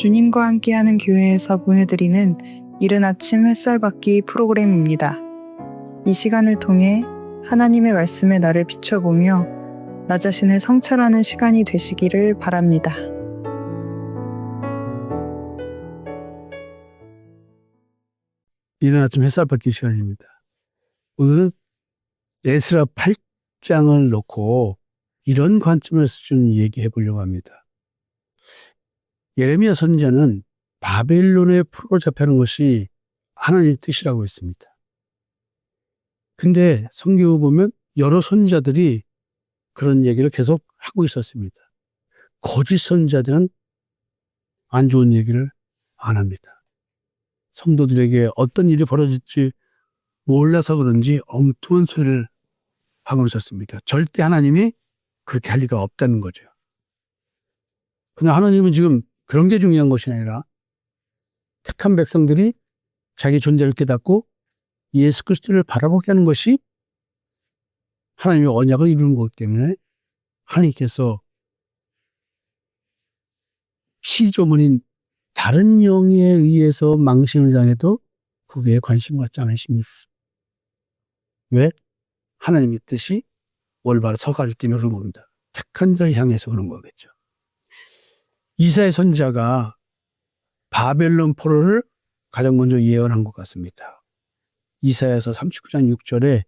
주님과 함께하는 교회에서 보내드리는 이른 아침 햇살받기 프로그램입니다. 이 시간을 통해 하나님의 말씀에 나를 비춰보며 나 자신을 성찰하는 시간이 되시기를 바랍니다. 이른 아침 햇살 받기 시간입니다. 오늘은 에스라 8장을 놓고 이런 관점에서 좀 얘기해 보려고 합니다. 예레미야 선지자는 바벨론에 포로잡혀가는 것이 하나님의 뜻이라고 했습니다. 근데 성경을 보면 여러 선지자들이 그런 얘기를 계속 하고 있었습니다. 거짓 선지자들은 안 좋은 얘기를 안 합니다. 성도들에게 어떤 일이 벌어질지 몰라서 그런지 엉뚱한 소리를 하고 있었습니다. 절대 하나님이 그렇게 할 리가 없다는 거죠. 그러나 하나님은 지금 그런 게 중요한 것이 아니라 택한 백성들이 자기 존재를 깨닫고 예수 그리스도를 바라보게 하는 것이 하나님의 언약을 이루는 거기 때문에 하나님께서 시조문인 다른 영에 의해서 망신을 당해도 그게 관심 갖지 않으십니다. 왜? 하나님의 뜻이 올바로 서가기 때문에 그런 겁니다. 택한 자를 향해서 그런 거겠죠. 이사야 선지자가 바벨론 포로를 가장 먼저 예언한 것 같습니다. 이사야서 39장 6절에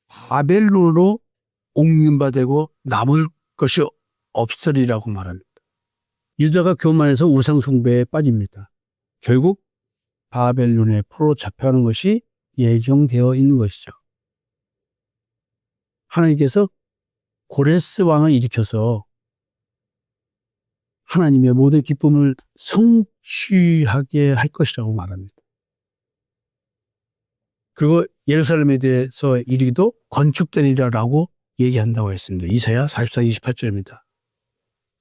바벨론으로 옮김바되고 남을 것이 없으리라고 말합니다. 유다가 교만해서 우상 숭배에 빠집니다. 결국 바벨론에 포로 잡혀가는 것이 예정되어 있는 것이죠. 하나님께서 고레스 왕을 일으켜서 하나님의 모든 기쁨을 성취하게 할 것이라고 말합니다. 그리고 예루살렘에 대해서 이르기도 건축되리라고 얘기한다고 했습니다. 이사야 44, 28절입니다.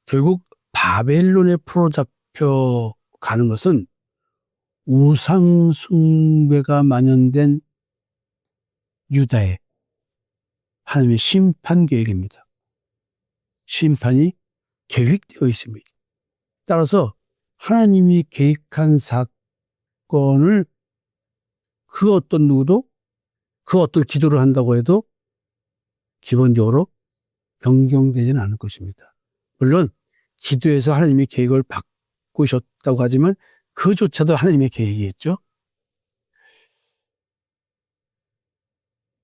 결국 바벨론에 포로 잡혀가는 것은 우상 숭배가 만연된 유다의 하나님의 심판 계획입니다. 심판이 계획되어 있습니다. 따라서 하나님이 계획한 사건을 그 어떤 누구도 그 어떤 기도를 한다고 해도 기본적으로 변경되지는 않을 것입니다. 물론 기도에서 하나님의 계획을 바꾸셨다고 하지만 그조차도 하나님의 계획이겠죠.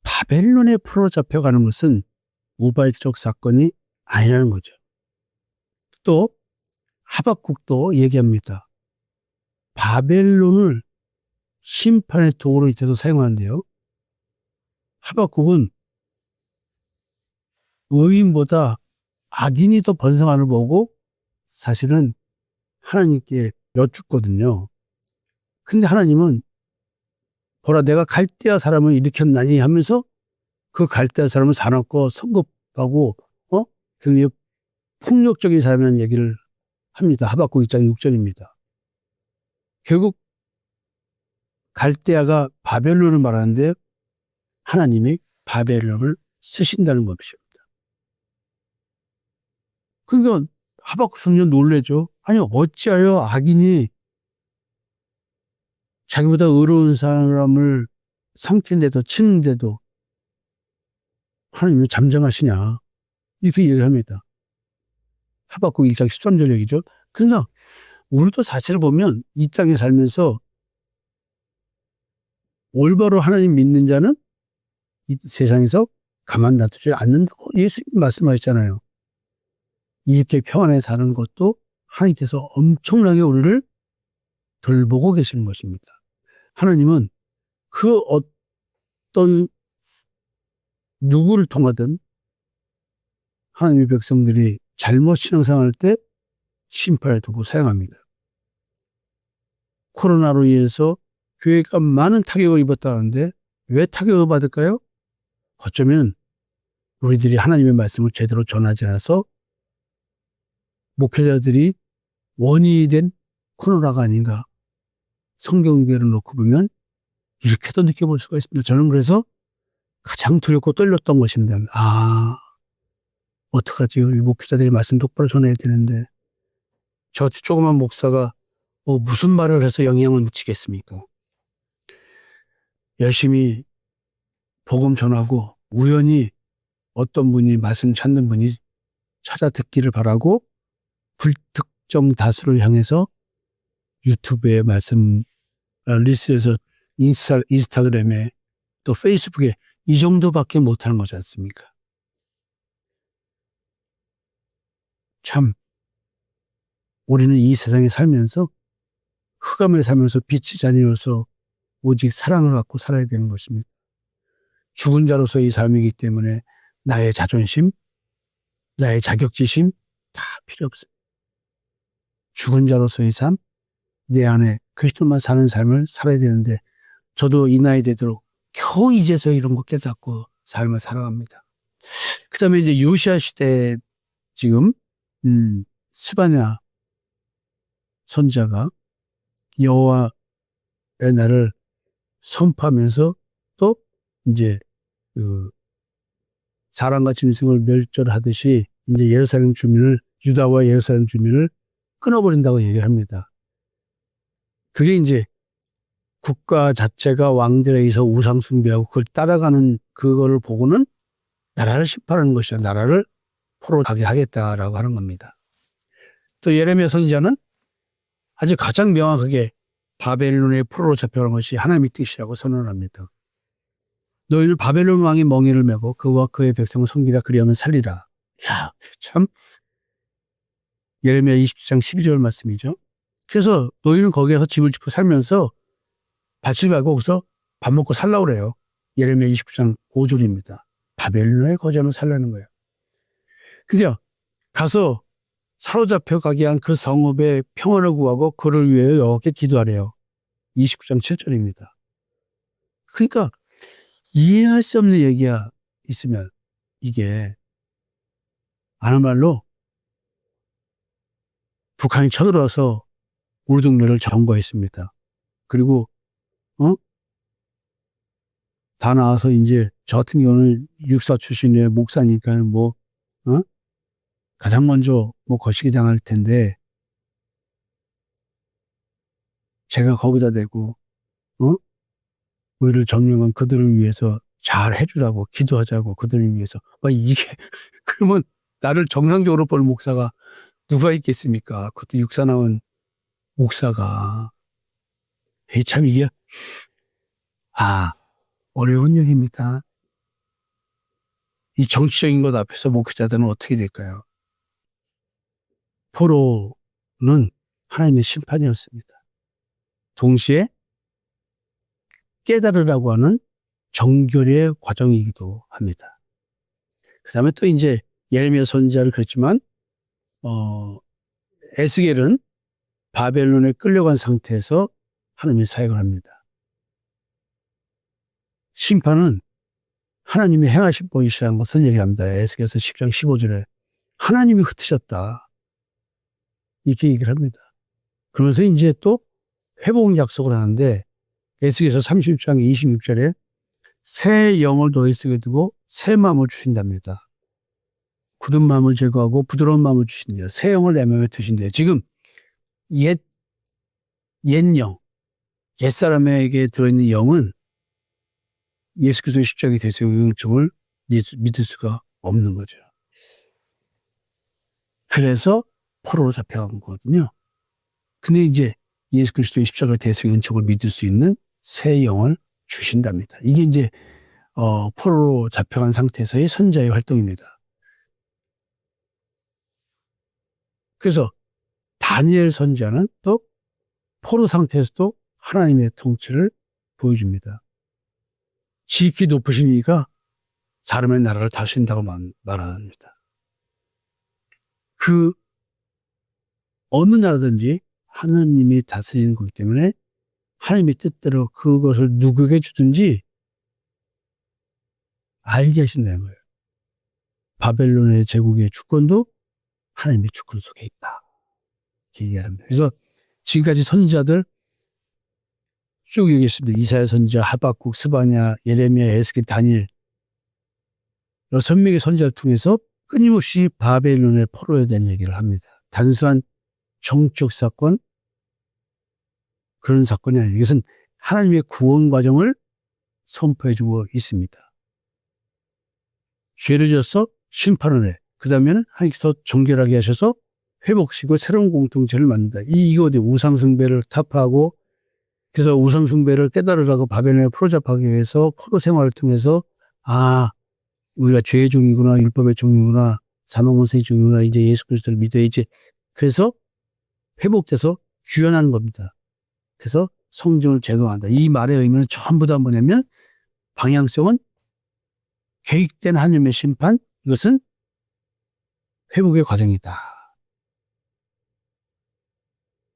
바벨론에 포로 잡혀가는 것은 우발적 사건이 아니라는 거죠. 또 하박국도 얘기합니다. 바벨론을 심판의 도구로 이때도 사용하는데요. 하박국은 의인보다 악인이 더 번성함을 보고 사실은 하나님께 여쭙거든요. 근데 하나님은 보라 내가 갈대아 사람을 일으켰나니 하면서 그 갈대아 사람은 사납고 성급하고 굉장히 폭력적인 사람이라는 얘기를 합니다. 하박국 2장 6절입니다. 결국 갈대아가 바벨론을 말하는데 하나님이 바벨론을 쓰신다는 것입니다. 그러니까 하박국 성령 놀래죠. 아니 어찌하여 악인이 자기보다 의로운 사람을 삼키는데도 치는데도 하나님이 잠잠하시냐 이렇게 얘기를 합니다. 하박국 1장 13절 얘기죠. 그러나 우리도 사실을 보면 이 땅에 살면서 올바로 하나님 믿는 자는 이 세상에서 가만 놔두지 않는다고 예수님이 말씀하셨잖아요. 이렇게 평안에 사는 것도 하나님께서 엄청나게 우리를 돌보고 계시는 것입니다. 하나님은 그 어떤 누구를 통하든 하나님의 백성들이 잘못 신앙생활할 때 심판의 도구 사용합니다. 코로나로 인해서 교회가 많은 타격을 입었다는데 왜 타격을 받을까요? 어쩌면 우리들이 하나님의 말씀을 제대로 전하지 않아서 목회자들이 원인이 된 코로나가 아닌가. 성경교회를 놓고 보면 이렇게도 느껴볼 수가 있습니다. 저는 그래서 가장 두렵고 떨렸던 것입니다. 어떡하지? 우리 목회자들이 말씀 똑바로 전해야 되는데 저 조그만 목사가 무슨 말을 해서 영향을 미치겠습니까? 열심히 복음 전하고 우연히 어떤 분이 말씀 찾는 분이 찾아 듣기를 바라고 불특정 다수를 향해서 유튜브에 말씀 리스트에서 인스타그램에 또 페이스북에 이 정도밖에 못하는 거지 않습니까? 참 우리는 이 세상에 살면서 흑암을 살면서 빛의 자녀로서 오직 사랑을 갖고 살아야 되는 것입니다. 죽은 자로서의 삶이기 때문에 나의 자존심, 나의 자격지심 다 필요 없어요. 죽은 자로서의 삶, 내 안에 그리스도만 사는 삶을 살아야 되는데 저도 이 나이 되도록 겨우 이제서 이런 거 깨닫고 삶을 살아갑니다. 그 다음에 이제 요시야 시대 지금 스바냐 선지자가 여호와의 날을 선포하면서 또 이제 그 사람과 짐승을 멸절하듯이 이제 예루살렘 주민을 유다와 예루살렘 주민을 끊어버린다고 얘기를 합니다. 그게 이제 국가 자체가 왕들에 의해서 우상 숭배하고 그걸 따라가는 그거를 보고는 나라를 심판하는 것이야. 나라를 포로 가게 하겠다라고 하는 겁니다. 또 예레미야 선지자는 아주 가장 명확하게 바벨론의 포로로 잡혀간 것이 하나님의 뜻이라고 선언합니다. 너희는 바벨론 왕의 멍에를 메고 그와 그의 백성을 섬기라 그리하면 살리라. 야, 참 예레미야 27장 12절 말씀이죠. 그래서 너희는 거기에서 집을 짓고 살면서 밭을 갈고 거기서 밥 먹고 살라고 그래요. 예레미야 29장 5절입니다. 바벨론의 거점을 살라는 거예요. 그냥 가서 사로잡혀 가게 한 그 성읍의 평안을 구하고 그를 위해 여호와께 기도하래요. 29장 7절입니다. 그러니까 이해할 수 없는 얘기가 있으면 이게 아는 말로 북한이 쳐들어와서 우리 동네를 점거했습니다. 그리고 다 나와서 이제 저 같은 경우는 육사 출신의 목사니까 가장 먼저 거시기 당할 텐데 제가 거기다 대고 우리를 점령한 그들을 위해서 잘 해주라고 기도하자고 그들을 위해서 이게 그러면 나를 정상적으로 볼 목사가 누가 있겠습니까? 그것도 육사 나온 목사가 참 이게 어려운 얘기입니다. 이 정치적인 것 앞에서 목회자들은 어떻게 될까요? 포로는 하나님의 심판이었습니다. 동시에 깨달으라고 하는 정결의 과정이기도 합니다. 그 다음에 또 이제 예레미야 선지자를 그랬지만 에스겔은 바벨론에 끌려간 상태에서 하나님의 사역을 합니다. 심판은 하나님이 행하실 것이라는 것을 얘기합니다. 에스겔서 10장 15절에 하나님이 흩으셨다. 이렇게 얘기를 합니다. 그러면서 이제 또 회복 약속을 하는데 에스겔서 30장 26절에 새 영을 너희 속에 두고 새 마음을 주신답니다. 굳은 마음을 제거하고 부드러운 마음을 주신대요. 새 영을 내 마음에 두신대요. 지금 옛 영, 옛사람에게 들어있는 영은 예수 그리스도의 십자가의 대속의 영점을 믿을 수가 없는 거죠. 그래서 포로로 잡혀간 거거든요. 근데 이제 예수 그리스도의 십자가의 대속의 은총을 믿을 수 있는 새 영을 주신답니다. 이게 이제 포로로 잡혀간 상태에서의 선자의 활동입니다. 그래서 다니엘 선지자는 또 포로 상태에서도 하나님의 통치를 보여줍니다. 지극히 높으신 이가 사람의 나라를 다스린다고 말합니다. 그 어느 나라든지 하나님이 다스리는 거기 때문에 하나님의 뜻대로 그것을 누구에게 주든지 알게 하신다는 거예요. 바벨론의 제국의 주권도 하나님의 주권 속에 있다. 이렇게 얘기합니다. 그래서 지금까지 선지자들 쭉 얘기했습니다. 이사야 선지자, 하박국, 스바냐, 예레미야, 에스겔, 다니엘 6명의 선지자를 통해서 끊임없이 바벨론의 포로에 대한 얘기를 합니다. 단순한 정적 사건, 그런 사건이 아니에요. 이것은 하나님의 구원 과정을 선포해주고 있습니다. 죄를 져서 심판을 해. 그 다음에는 하나님께서 정결하게 하셔서 회복시키고 새로운 공동체를 만든다. 이거 우상숭배를 타파하고, 그래서 우상숭배를 깨달으라고 바벨론에 포로잡하기 위해서 포로 생활을 통해서 우리가 죄의 종이구나, 율법의 종이구나, 사망원세의 종이구나, 이제 예수 그리스도를 믿어야지. 그래서 회복돼서 귀환하는 겁니다. 그래서 성전을 재건한다. 이 말의 의미는 전부 다 뭐냐면, 방향성은 계획된 하나님의 심판, 이것은 회복의 과정이다.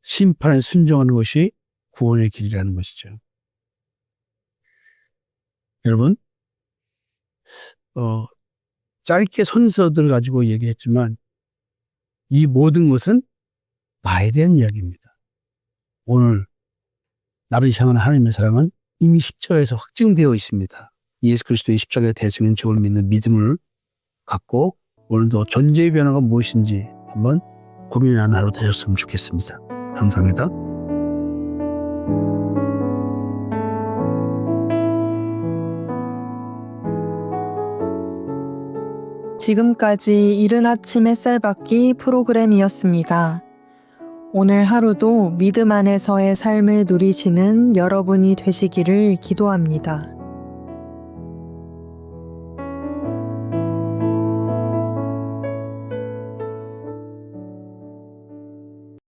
심판에 순종하는 것이 구원의 길이라는 것이죠. 여러분, 짧게 선서들을 가지고 얘기했지만 이 모든 것은 나에 대한 이야기입니다. 오늘 나를 향한 하나님의 사랑은 이미 십자가에서 확증되어 있습니다. 예수 그리스도의 십자가의 대승인 죄를 믿는 믿음을 갖고 오늘도 존재의 변화가 무엇인지 한번 고민하는 하루 되셨으면 좋겠습니다. 감사합니다. 지금까지 이른 아침 햇살 받기 프로그램이었습니다. 오늘 하루도 믿음 안에서의 삶을 누리시는 여러분이 되시기를 기도합니다.